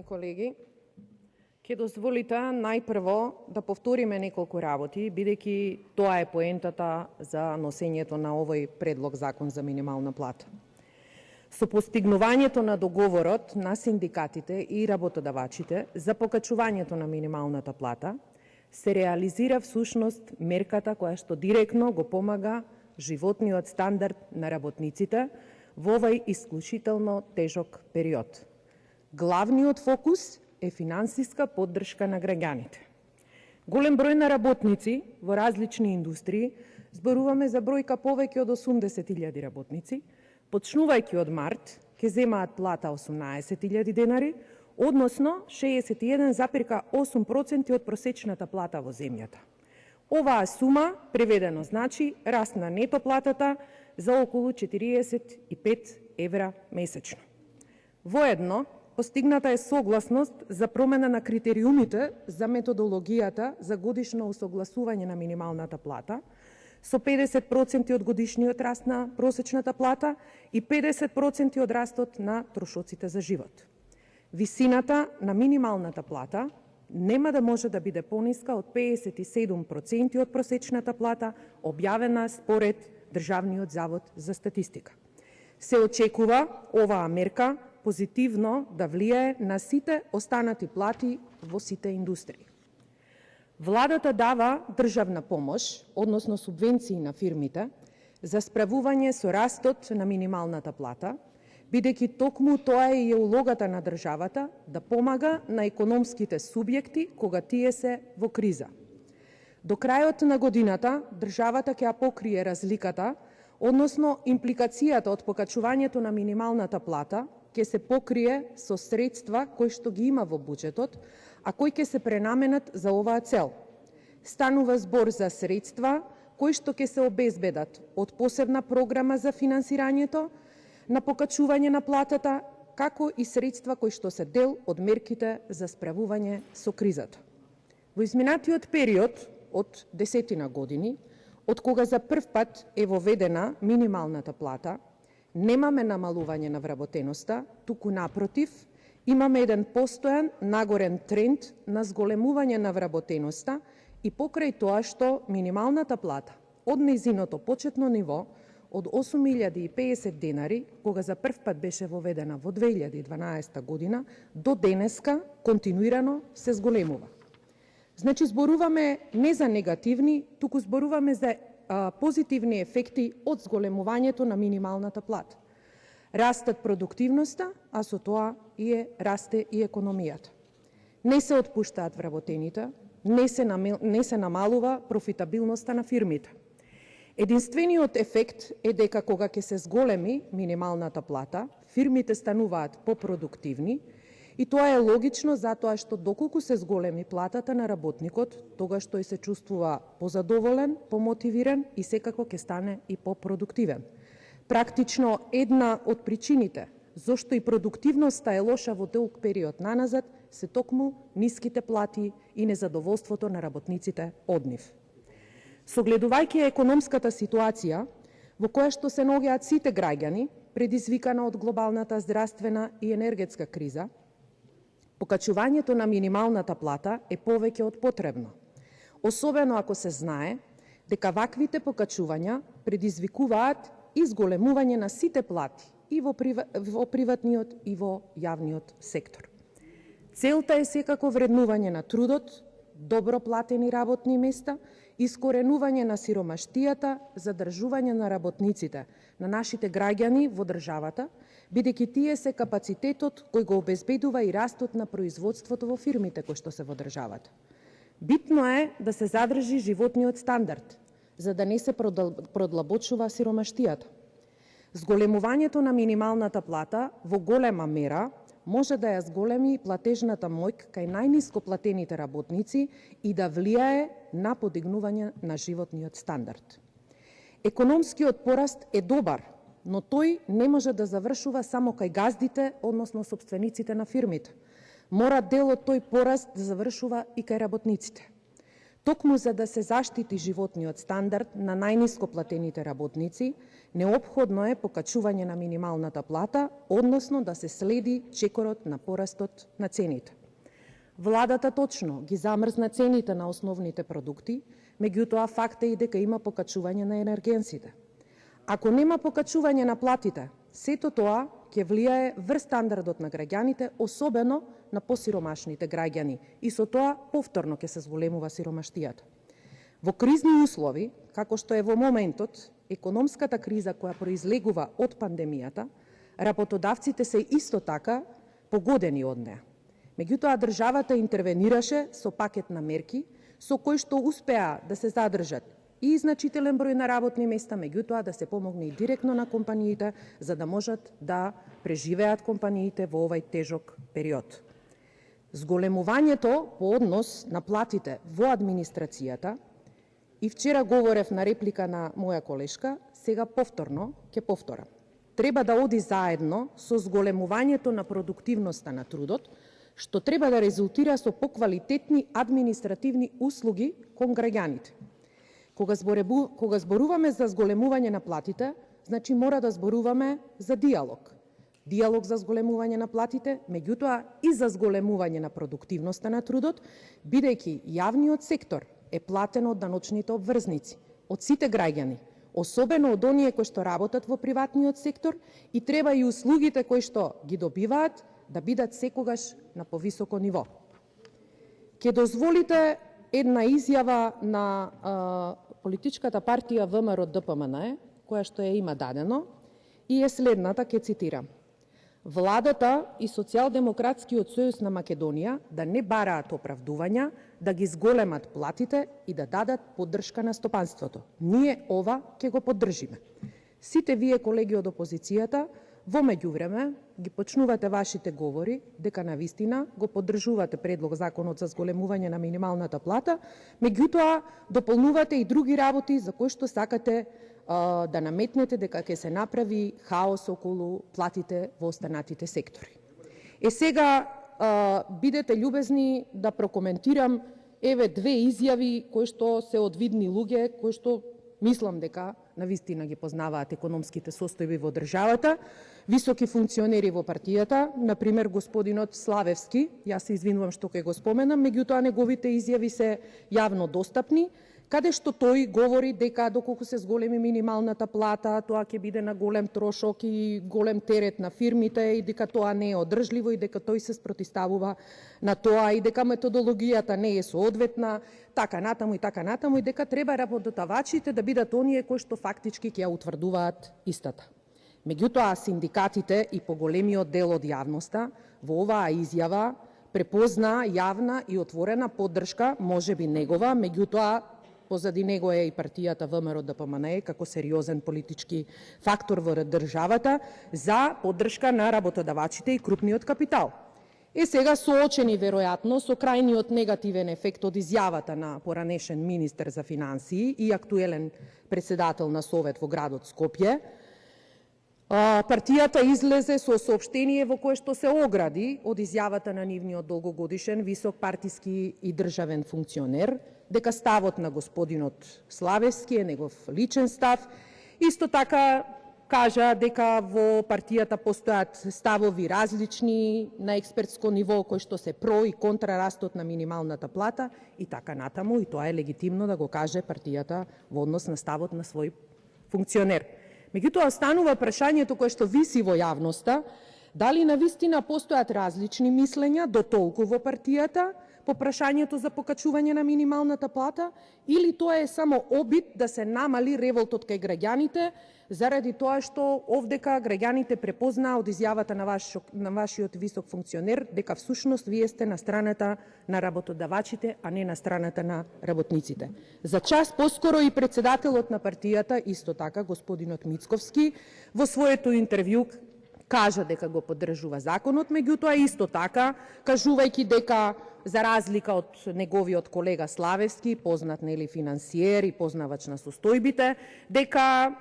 колеги, ќе дозволите најпрво да повториме неколку работи, бидејќи тоа е поентата за носењето на овој предлог закон за минимална плата. Со постигнувањето на договорот на синдикатите и работодавачите за покачувањето на минималната плата, се реализира всушност мерката која што директно го помага животниот стандард на работниците во овој исклучително тежок период. Главниот фокус е финансиска поддршка на граѓаните. Голем број на работници во различни индустрии, зборуваме за бројка повеќе од 80.000 работници, почнувајќи од март, ќе земаат плата 18.000 денари, односно 61,8% од просечната плата во земјата. Оваа сума преведено значи раст на нето платата за околу 45 евра месечно. Воедно, постигната е согласност за промена на критериумите за методологијата за годишно усогласување на минималната плата со 50% од годишниот раст на просечната плата и 50% од растот на трошоците за живот. Висината на минималната плата нема да може да биде пониска од 57% од просечната плата, објавена според Државниот завод за статистика. Се очекува оваа мерка позитивно да влијае на сите останати плати во сите индустрии. Владата дава државна помош, односно субвенции на фирмите, за справување со растот на минималната плата, бидејќи токму тоа е и улогата на државата да помага на економските субјекти кога тие се во криза. До крајот на годината државата ќе ја покрие разликата, односно импликацијата од покачувањето на минималната плата ќе се покрие со средства кои што ги има во буџетот, а кои ќе се пренаменат за оваа цел. Станува збор за средства кои што ќе се обезбедат од посебна програма за финансирањето на покачување на платата, како и средства кои што се дел од мерките за справување со кризата. Во изминатиот период од 10 години, од кога за прв пат е воведена минималната плата, немаме намалување на вработеноста, туку напротив, имаме еден постојан нагорен тренд на зголемување на вработеноста и покрај тоа што минималната плата од нејзиното почетно ниво од 8.050 денари, кога за прв пат беше воведена во 2012 година, до денеска континуирано се зголемува. Значи, зборуваме не за негативни, туку зборуваме за позитивни ефекти од зголемувањето на минималната плата. Растат продуктивноста, а со тоа расте и економијата. Не се отпуштаат вработените, не се намалува профитабилноста на фирмите. Единствениот ефект е дека кога ќе се зголеми минималната плата, фирмите стануваат попродуктивни и тоа е логично затоа што доколку се зголеми платата на работникот, тогаш тој се чувствува позадоволен, помотивиран и секако ќе стане и попродуктивен. Практично една од причините зошто и продуктивноста е лоша во долг период наназад се токму ниските плати и незадоволството на работниците од нив. Согледувајќи економската ситуација во која што се наоѓаат сите граѓани, предизвикана од глобалната здравствена и енергетска криза, покачувањето на минималната плата е повеќе од потребно, особено ако се знае дека ваквите покачувања предизвикуваат и зголемување на сите плати и во приватниот и во јавниот сектор. Целта е секако вреднување на трудот, добро платени работни места, искоренување на сиромаштијата, задржување на работниците, на нашите граѓани во државата, бидејќи тие се капацитетот кој го обезбедува и растот на производството во фирмите кои што се во државата. Битно е да се задржи животниот стандард, за да не се продлабочува сиромаштијата. Зголемувањето на минималната плата во голема мера може да ја зголеми платежната моќ кај најниско платените работници и да влијае на подигнување на животниот стандард. Економскиот пораст е добар, но тој не може да завршува само кај газдите, односно собствениците на фирмите. Мора дел од тој пораст да завршува и кај работниците. Токму за да се заштити животниот стандард на најниско платените работници, неопходно е покачување на минималната плата, односно да се следи чекорот на порастот на цените. Владата точно ги замрзна цените на основните продукти, меѓутоа факт е и дека има покачување на енергенсите. Ако нема покачување на платите, сето тоа ќе влијае врз стандардот на граѓаните, особено на посиромашните граѓани, и со тоа повторно ќе се зголемува сиромаштијата. Во кризни услови, како што е во моментот, економската криза која произлегува од пандемијата, работодавците се исто така погодени од неа. Меѓутоа, државата интервенираше со пакет на мерки, со кои што успеа да се задржат и значителен број на работни места, меѓутоа да се помогне и директно на компаниите, за да можат да преживеат компаниите во овај тежок период. Зголемувањето по однос на платите во администрацијата, и вчера говорев на реплика на моја колешка, сега повторно ќе повторам. Треба да оди заедно со зголемувањето на продуктивноста на трудот, што треба да резултира со поквалитетни административни услуги кон граѓаните. Кога зборуваме за зголемување на платите, значи мора да зборуваме за диалог. Диалог за зголемување на платите, меѓутоа и за зголемување на продуктивноста на трудот, бидејќи јавниот сектор е платен од даночните обврзници, од сите граѓани, особено од оние кои што работат во приватниот сектор, и треба и услугите кои што ги добиваат да бидат секогаш на повисоко ниво. Ке дозволите една изјава на политичката партија ВМРО-ДПМНЕ, која што ја има дадено, и е следната, ке цитирам. Владата и Социјалдемократскиот сојуз на Македонија да не бараат оправдувања, да ги зголемат платите и да дадат поддршка на стопанството. Ние ова ќе го поддржиме. Сите вие, колеги од опозицијата, во меѓувреме ги почнувате вашите говори дека навистина го поддржувате предлог законот за зголемување на минималната плата, меѓутоа дополнувате и други работи за кои што сакате да наметнете дека ќе се направи хаос околу платите во останатите сектори. Сега бидете љубезни да прокоментирам две изјави кои што се од видни луѓе, кои што мислам дека навистина ги познаваат економските состојби во државата, високи функционери во партијата, например господинот Славевски, јас се извинувам што ќе го споменам, меѓутоа неговите изјави се јавно достапни, каде што тој говори дека доколку се зголеми минималната плата, тоа ќе биде на голем трошок и голем терет на фирмите и дека тоа не е одржливо и дека тој се спротиставува на тоа и дека методологијата не е соодветна, така натаму и дека треба работодавачите да бидат оние кои што фактички ќе ја утврдуваат истата. Меѓутоа, синдикатите и поголемиот дел од јавноста во оваа изјава препозна јавна и отворена поддршка, можеби негова, меѓутоа позади него е и партијата ВМРО-ДПМНЕ како сериозен политички фактор во државата за поддршка на работодавачите и крупниот капитал. Сега соочени веројатно со крајниот негативен ефект од изјавата на поранешен министер за финансии и актуелен председател на Совет во градот Скопје, партијата излезе со соопштение во кое што се огради од изјавата на нивниот долгогодишен висок партиски и државен функционер, дека ставот на господинот Славевски е негов личен став. Исто така кажа дека во партијата постојат ставови различни на експертско ниво кои што се про и контра растот на минималната плата и така натаму, и тоа е легитимно да го каже партијата во однос на ставот на свој функционер. Меѓутоа останува прашањето кое што виси во јавноста, дали навистина постојат различни мислења до толку во партијата по прашањето за покачување на минималната плата, или тоа е само обид да се намали револтот кај граѓаните, заради тоа што овдека граѓаните препознаа од изјавата на вашиот висок функционер дека всушност вие сте на страната на работодавачите, а не на страната на работниците. За час поскоро и председателот на партијата, исто така господинот Мицковски, во своето интервју кажа дека го поддржува законот, меѓутоа исто така, кажувајќи дека за разлика од неговиот колега Славевски, познат нели финансиер и познавач на состојбите, дека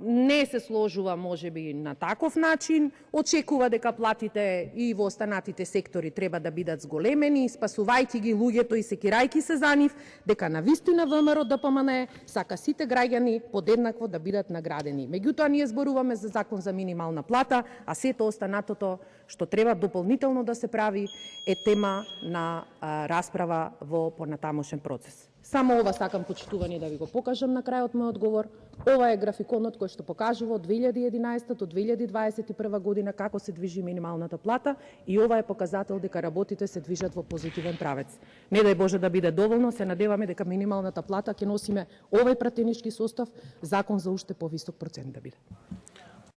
не се сложува можеби на таков начин, очекува дека платите и во останатите сектори треба да бидат зголемени, спасувајќи ги луѓето и секирајќи се за нив, дека навистина ВМРО ДПМН сака сите граѓани подеднакво да бидат наградени. Меѓутоа ние зборуваме за закон за минимална плата, а сето останатото што треба дополнително да се прави е тема на расправа во понатамошен процес. Само ова сакам, почитувани, да ви го покажам на крајот мојот одговор. Ова е графиконот кој што покажува од 2011 до 2021 година како се движи минималната плата и ова е показател дека работите се движат во позитивен правец. Не дај Боже да биде доволно, се надеваме дека минималната плата ќе носиме овој пратенички состав, закон за уште повисок процент да биде.